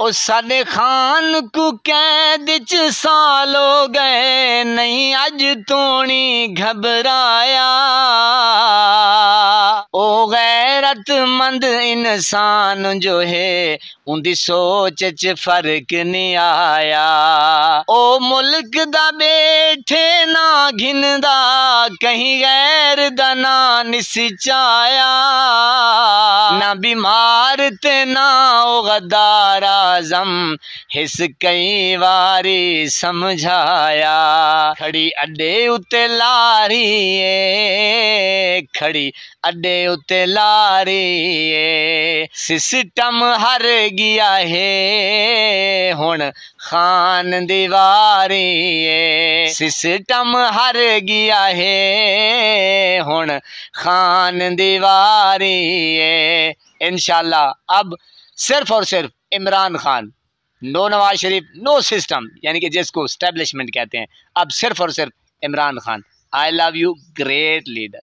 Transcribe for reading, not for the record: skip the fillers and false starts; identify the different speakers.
Speaker 1: ओ साडे खान को कैद च साल हो गए, नहीं अज तोनी घबराया। ओ गैरतमंद इंसान जो है, उनकी सोच च फर्क नहीं आया। ओ मुल्क दा बैठे ना घिनदा, कहीं गैर दा ना निसिचाया। ना बीमार ते ना ओ गद्दार आज़म, हिस कई वारी समझाया। खड़ी अड्डे उत्ते लारी ए, खड़ी अड्डे उत्ते लारी ए, सिस्टम हर गया है हुण खान दीवारी ए, सिस्टम हर गया है हुण खान दीवारी ए। इंशाल्लाह अब सिर्फ और सिर्फ Imran Khan, no Nawaz Sharif, no system, यानी कि जिसको स्टैब्लिशमेंट कहते हैं, अब सिर्फ और सिर्फ Imran Khan. I love you, great leader.